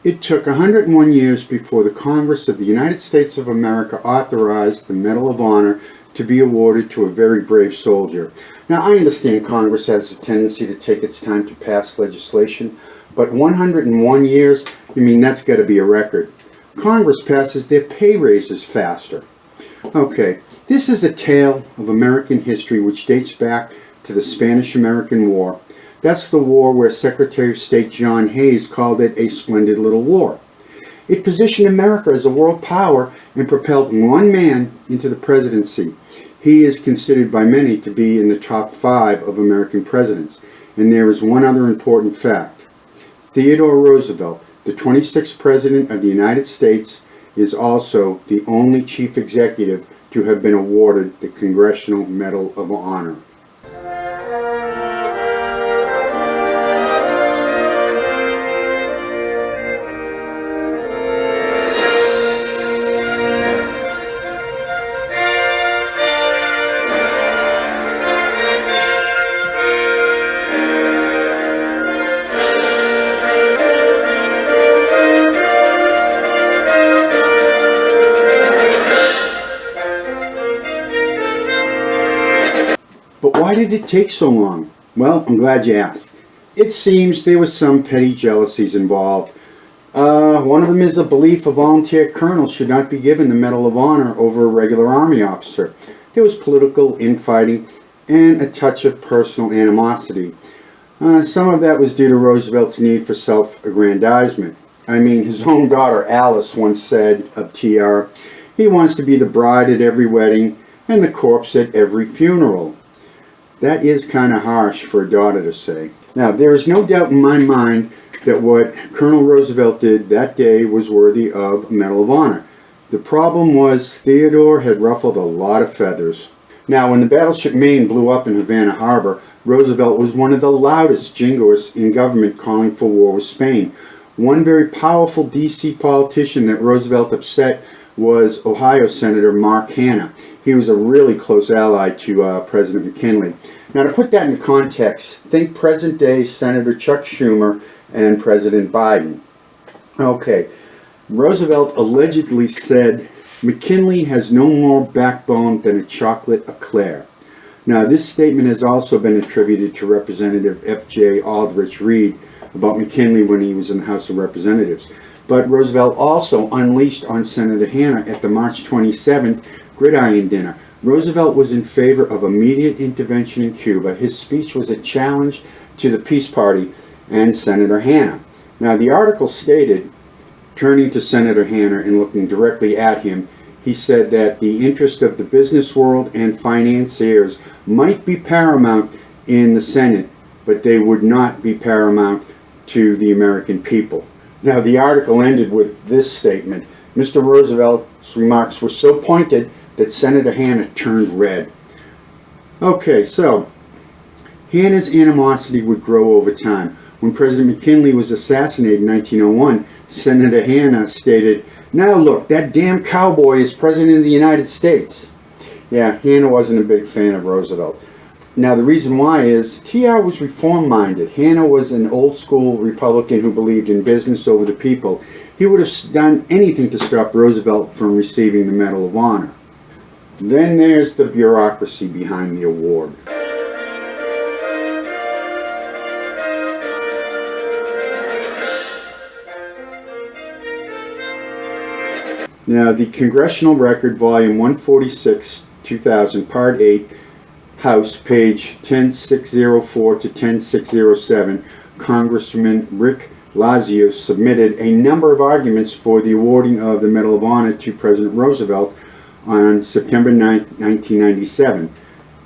It took 101 years before the Congress of the United States of America authorized the Medal of Honor to be awarded to a very brave soldier. Now, I understand Congress has a tendency to take its time to pass legislation, but 101 years, that's got to be a record. Congress passes their pay raises faster. Okay, this is a tale of American history which dates back to the Spanish-American War. That's the war where Secretary of State John Hayes called it a splendid little war. It positioned America as a world power and propelled one man into the presidency. He is considered by many to be in the top 5 of American presidents. And there is one other important fact. Theodore Roosevelt, the 26th President of the United States, is also the only chief executive to have been awarded the Congressional Medal of Honor. But why did it take so long? Well, I'm glad you asked. It seems there was some petty jealousies involved. One of them is the belief a volunteer colonel should not be given the Medal of Honor over a regular Army officer. There was political infighting and a touch of personal animosity. Some of that was due to Roosevelt's need for self-aggrandizement. His own daughter Alice once said of TR, he wants to be the bride at every wedding and the corpse at every funeral. That is kind of harsh for a daughter to say. Now, there is no doubt in my mind that what Colonel Roosevelt did that day was worthy of a Medal of Honor. The problem was Theodore had ruffled a lot of feathers. Now, when the battleship Maine blew up in Havana Harbor, Roosevelt was one of the loudest jingoists in government calling for war with Spain. One very powerful D.C. politician that Roosevelt upset was Ohio Senator Mark Hanna. He was a really close ally to President McKinley. Now, to put that in context, think present-day Senator Chuck Schumer and President Biden. Okay, Roosevelt allegedly said, McKinley has no more backbone than a chocolate eclair. Now, this statement has also been attributed to Representative F.J. Aldrich Reed about McKinley when he was in the House of Representatives. But Roosevelt also unleashed on Senator Hanna at the March 27th Gridiron Dinner. Roosevelt was in favor of immediate intervention in Cuba. His speech was a challenge to the Peace Party and Senator Hanna. Now, the article stated, turning to Senator Hanna and looking directly at him, he said that the interest of the business world and financiers might be paramount in the Senate, but they would not be paramount to the American people. Now, the article ended with this statement. Mr. Roosevelt's remarks were so pointed that Senator Hanna turned red. Okay, so Hanna's animosity would grow over time. When President McKinley was assassinated in 1901, Senator Hanna stated, "Now look, that damn cowboy is President of the United States." Yeah, Hanna wasn't a big fan of Roosevelt. Now, the reason why is TR was reform-minded. Hanna was an old-school Republican who believed in business over the people. He would have done anything to stop Roosevelt from receiving the Medal of Honor. Then there's the bureaucracy behind the award. Now, the Congressional Record, Volume 146, 2000, Part 8, House, page 10604 to 10607, Congressman Rick Lazio submitted a number of arguments for the awarding of the Medal of Honor to President Roosevelt on September 9, 1997.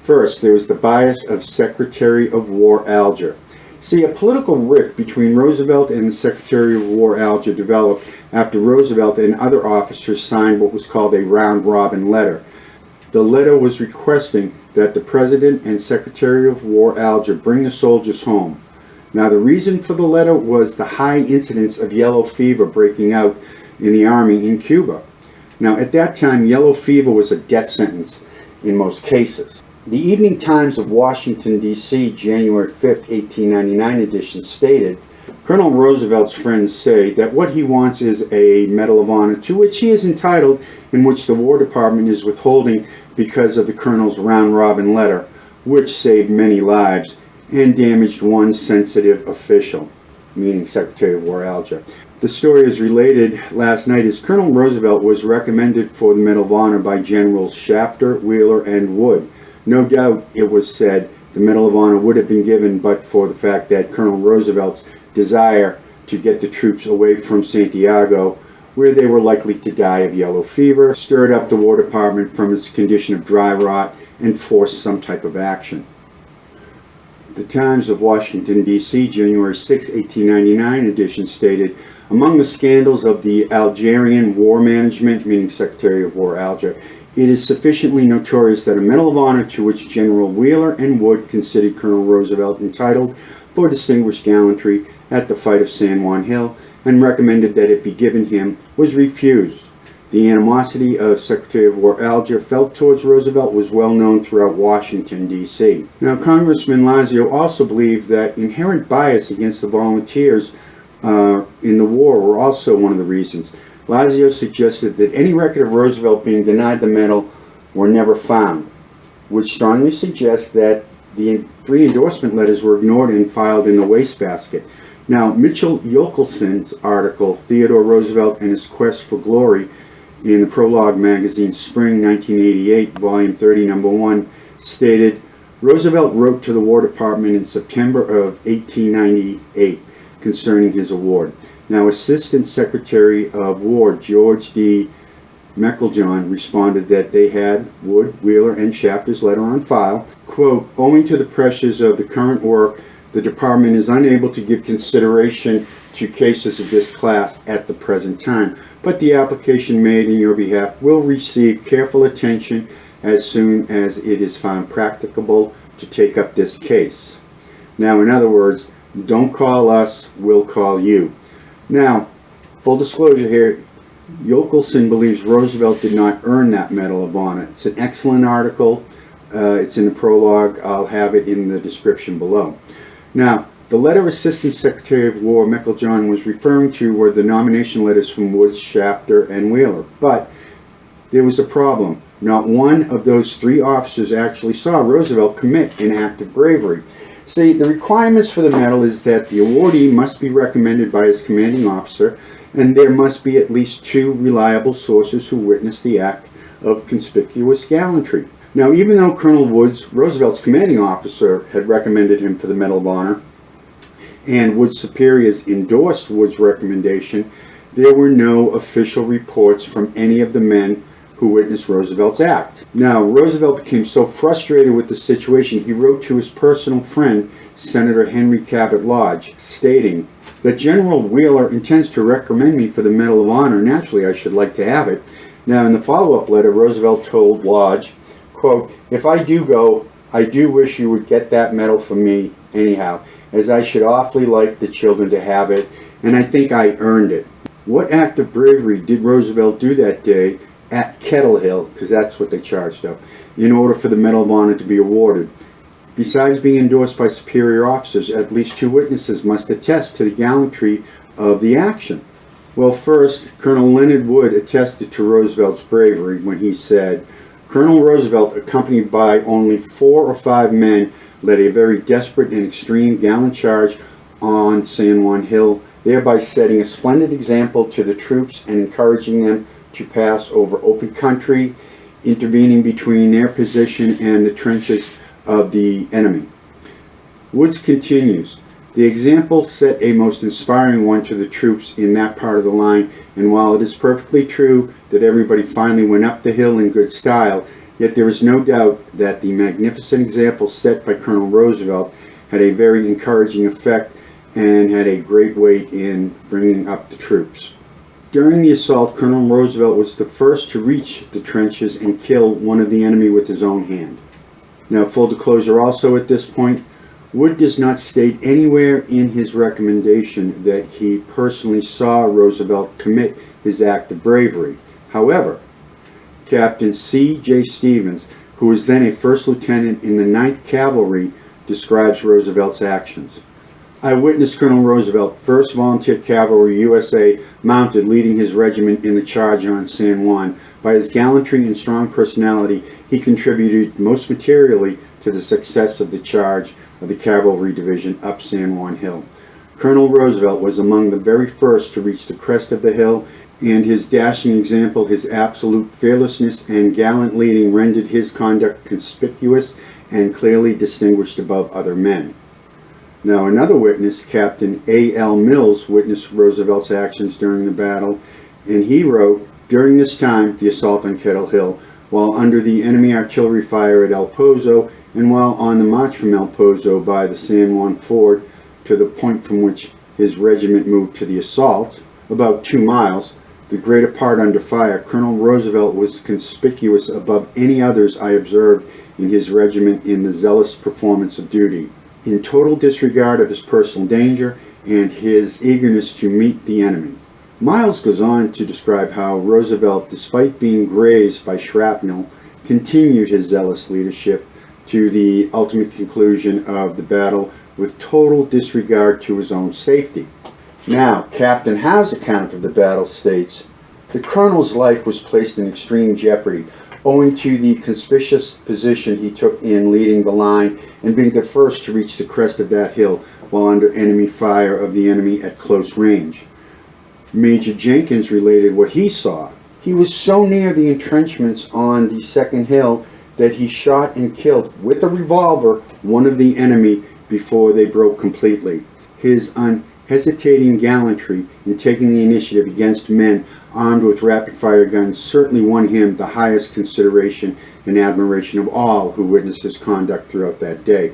First, there was the bias of Secretary of War Alger. See, a political rift between Roosevelt and the Secretary of War Alger developed after Roosevelt and other officers signed what was called a round-robin letter. The letter was requesting that the President and Secretary of War Alger bring the soldiers home. Now, the reason for the letter was the high incidence of yellow fever breaking out in the Army in Cuba. Now, at that time, yellow fever was a death sentence in most cases. The Evening Times of Washington, D.C., January 5, 1899 edition stated, Colonel Roosevelt's friends say that what he wants is a Medal of Honor, to which he is entitled, in which the War Department is withholding because of the Colonel's round-robin letter, which saved many lives and damaged one sensitive official, meaning Secretary of War Alger. The story is related last night as Colonel Roosevelt was recommended for the Medal of Honor by Generals Shafter, Wheeler, and Wood. No doubt, it was said, the Medal of Honor would have been given but for the fact that Colonel Roosevelt's desire to get the troops away from Santiago, where they were likely to die of yellow fever, stirred up the War Department from its condition of dry rot and forced some type of action. The Times of Washington, D.C., January 6, 1899 edition stated, among the scandals of the Algerian war management, meaning Secretary of War Alger, it is sufficiently notorious that a Medal of Honor to which General Wheeler and Wood considered Colonel Roosevelt entitled for distinguished gallantry at the fight of San Juan Hill and recommended that it be given him was refused. The animosity of Secretary of War Alger felt towards Roosevelt was well known throughout Washington, D.C. Now, Congressman Lazio also believed that inherent bias against the volunteers in the war were also one of the reasons. Lazio suggested that any record of Roosevelt being denied the medal were never found, which strongly suggests that the 3 endorsement letters were ignored and filed in the wastebasket. Now, Mitchell Yochelsson's article, Theodore Roosevelt and His Quest for Glory, in the Prologue magazine, Spring 1988, Volume 30, Number 1, stated, Roosevelt wrote to the War Department in September of 1898 concerning his award. Now, Assistant Secretary of War George D. Meiklejohn responded that they had Wood, Wheeler, and Shafter's letter on file. Quote, owing to the pressures of the current work, the department is unable to give consideration to cases of this class at the present time, but the application made in your behalf will receive careful attention as soon as it is found practicable to take up this case. Now, in other words, don't call us, we'll call you. Now, full disclosure here, Yochelson believes Roosevelt did not earn that Medal of Honor. It's an excellent article. It's in the prologue. I'll have it in the description below. Now, the letter Assistant Secretary of War Meiklejohn was referring to were the nomination letters from Woods, Shafter, and Wheeler. But there was a problem. Not one of those 3 officers actually saw Roosevelt commit an act of bravery. See, the requirements for the medal is that the awardee must be recommended by his commanding officer, and there must be at least 2 reliable sources who witnessed the act of conspicuous gallantry. Now, even though Colonel Woods, Roosevelt's commanding officer, had recommended him for the Medal of Honor, and Woods' superiors endorsed Woods' recommendation, there were no official reports from any of the men who witnessed Roosevelt's act. Now, Roosevelt became so frustrated with the situation, he wrote to his personal friend, Senator Henry Cabot Lodge, stating that General Wheeler intends to recommend me for the Medal of Honor. Naturally, I should like to have it. Now, in the follow-up letter, Roosevelt told Lodge, quote, if I do go, I do wish you would get that medal for me anyhow, as I should awfully like the children to have it, and I think I earned it. What act of bravery did Roosevelt do that day at Kettle Hill, because that's what they charged of, in order for the Medal of Honor to be awarded? Besides being endorsed by superior officers, at least 2 witnesses must attest to the gallantry of the action. Well, first, Colonel Leonard Wood attested to Roosevelt's bravery when he said, Colonel Roosevelt, accompanied by only 4 or 5 men, led a very desperate and extreme gallant charge on San Juan Hill, thereby setting a splendid example to the troops and encouraging them to pass over open country, intervening between their position and the trenches of the enemy. Woods continues, the example set a most inspiring one to the troops in that part of the line, and while it is perfectly true that everybody finally went up the hill in good style, yet there is no doubt that the magnificent example set by Colonel Roosevelt had a very encouraging effect and had a great weight in bringing up the troops. During the assault, Colonel Roosevelt was the first to reach the trenches and kill one of the enemy with his own hand. Now, full disclosure also at this point, Wood does not state anywhere in his recommendation that he personally saw Roosevelt commit his act of bravery. However, Captain C.J. Stevens, who was then a first lieutenant in the 9th Cavalry, describes Roosevelt's actions. I witnessed Colonel Roosevelt, 1st Volunteer Cavalry, USA, mounted, leading his regiment in the charge on San Juan. By his gallantry and strong personality, he contributed most materially to the success of the charge of the Cavalry Division up San Juan Hill. Colonel Roosevelt was among the very first to reach the crest of the hill, and his dashing example, his absolute fearlessness and gallant leading rendered his conduct conspicuous and clearly distinguished above other men. Now, another witness, Captain A.L. Mills, witnessed Roosevelt's actions during the battle, and he wrote, "During this time, the assault on Kettle Hill, while under the enemy artillery fire at El Pozo, and while on the march from El Pozo by the San Juan Ford to the point from which his regiment moved to the assault, about 2 miles, the greater part under fire, Colonel Roosevelt was conspicuous above any others I observed in his regiment in the zealous performance of duty, in total disregard of his personal danger and his eagerness to meet the enemy." Miles goes on to describe how Roosevelt, despite being grazed by shrapnel, continued his zealous leadership to the ultimate conclusion of the battle with total disregard to his own safety. Now, Captain Howe's account of the battle states, "The colonel's life was placed in extreme jeopardy, owing to the conspicuous position he took in leading the line and being the first to reach the crest of that hill while under enemy fire of the enemy at close range." Major Jenkins related what he saw. "He was so near the entrenchments on the second hill that he shot and killed, with a revolver, one of the enemy before they broke completely. His unhesitating gallantry in taking the initiative against men armed with rapid-fire guns certainly won him the highest consideration and admiration of all who witnessed his conduct throughout that day."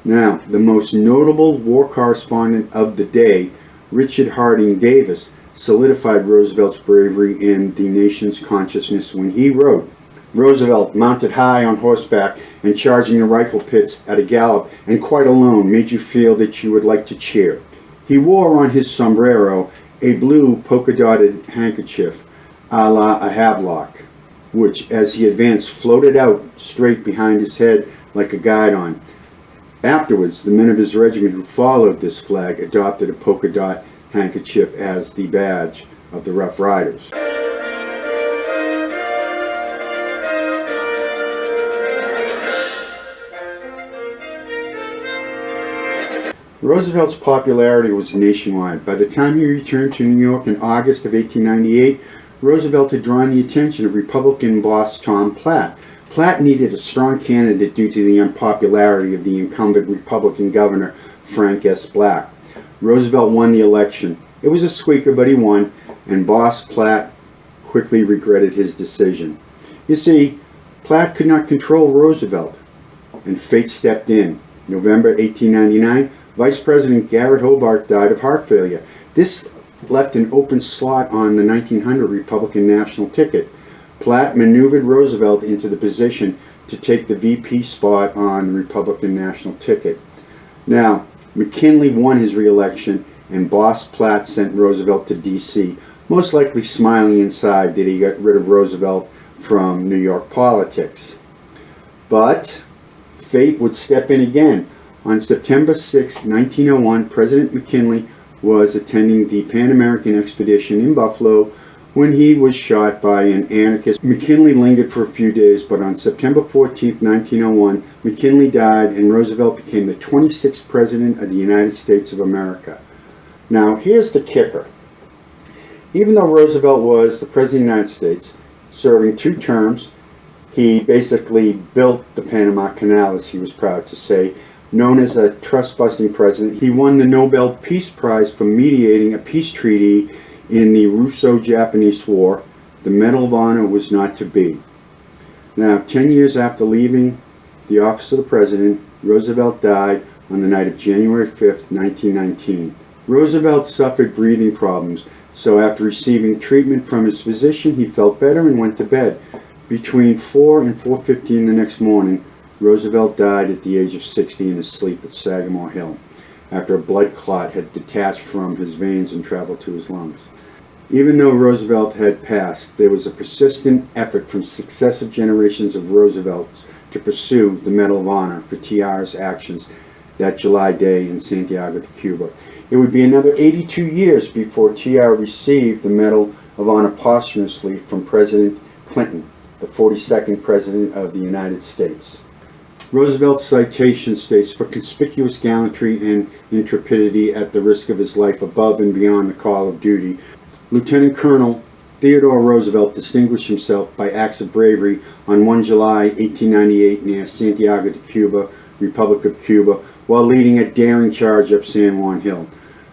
Now, the most notable war correspondent of the day, Richard Harding Davis, solidified Roosevelt's bravery in the nation's consciousness when he wrote, "Roosevelt, mounted high on horseback and charging the rifle pits at a gallop and quite alone, made you feel that you would like to cheer. He wore on his sombrero a blue polka-dotted handkerchief, a la a havelock, which, as he advanced, floated out straight behind his head like a guidon. Afterwards, the men of his regiment who followed this flag adopted a polka-dot handkerchief as the badge of the Rough Riders." Roosevelt's popularity was nationwide. By the time he returned to New York in August of 1898, Roosevelt had drawn the attention of Republican boss Tom Platt. Platt needed a strong candidate due to the unpopularity of the incumbent Republican governor, Frank S. Black. Roosevelt won the election. It was a squeaker, but he won, and boss Platt quickly regretted his decision. You see, Platt could not control Roosevelt, and fate stepped in. November 1899, Vice President Garrett Hobart died of heart failure. This left an open slot on the 1900 Republican national ticket. Platt maneuvered Roosevelt into the position to take the VP spot on the Republican national ticket. Now, McKinley won his re-election, and boss Platt sent Roosevelt to D.C., most likely smiling inside that he got rid of Roosevelt from New York politics. But fate would step in again. On September 6, 1901, President McKinley was attending the Pan American Expedition in Buffalo when he was shot by an anarchist. McKinley lingered for a few days, but on September 14, 1901, McKinley died and Roosevelt became the 26th President of the United States of America. Now, here's the kicker. Even though Roosevelt was the President of the United States, serving 2 terms, he basically built the Panama Canal, as he was proud to say. Known as a trust-busting president, he won the Nobel Peace Prize for mediating a peace treaty in the Russo-Japanese War. The Medal of Honor was not to be. Now, 10 years after leaving the office of the president, Roosevelt died on the night of January 5, 1919. Roosevelt suffered breathing problems, so after receiving treatment from his physician, he felt better and went to bed. Between 4 and 4:15 the next morning, Roosevelt died at the age of 60 in his sleep at Sagamore Hill, after a blood clot had detached from his veins and traveled to his lungs. Even though Roosevelt had passed, there was a persistent effort from successive generations of Roosevelts to pursue the Medal of Honor for TR's actions that July day in Santiago de Cuba. It would be another 82 years before TR received the Medal of Honor posthumously from President Clinton, the 42nd President of the United States. Roosevelt's citation states, "For conspicuous gallantry and intrepidity at the risk of his life above and beyond the call of duty, Lieutenant Colonel Theodore Roosevelt distinguished himself by acts of bravery on 1 July 1898 near Santiago de Cuba, Republic of Cuba, while leading a daring charge up San Juan Hill.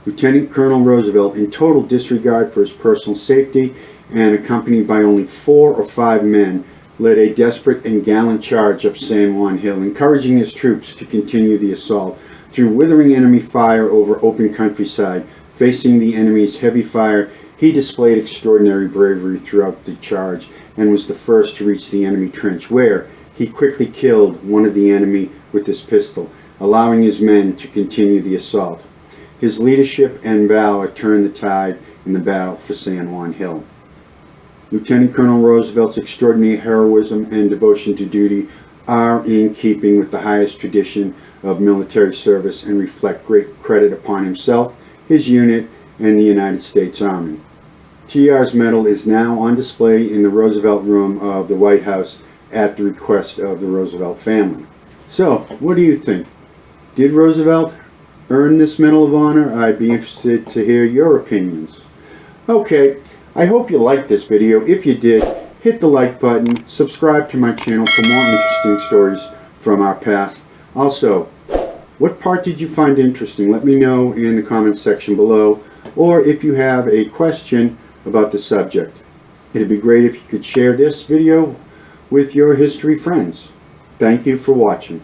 Lieutenant Colonel Roosevelt, in total disregard for his personal safety and accompanied by only 4 or 5 men, led a desperate and gallant charge up San Juan Hill, encouraging his troops to continue the assault. Through withering enemy fire over open countryside, facing the enemy's heavy fire, he displayed extraordinary bravery throughout the charge and was the first to reach the enemy trench, where he quickly killed one of the enemy with his pistol, allowing his men to continue the assault. His leadership and valor turned the tide in the battle for San Juan Hill." Lieutenant Colonel Roosevelt's extraordinary heroism and devotion to duty are in keeping with the highest tradition of military service and reflect great credit upon himself, his unit, and the United States Army. TR's medal is now on display in the Roosevelt Room of the White House at the request of the Roosevelt family. So, what do you think? Did Roosevelt earn this Medal of Honor? I'd be interested to hear your opinions. Okay, I hope you liked this video. If you did, hit the like button, subscribe to my channel for more interesting stories from our past. Also, what part did you find interesting? Let me know in the comments section below, or if you have a question about the subject. It'd be great if you could share this video with your history friends. Thank you for watching.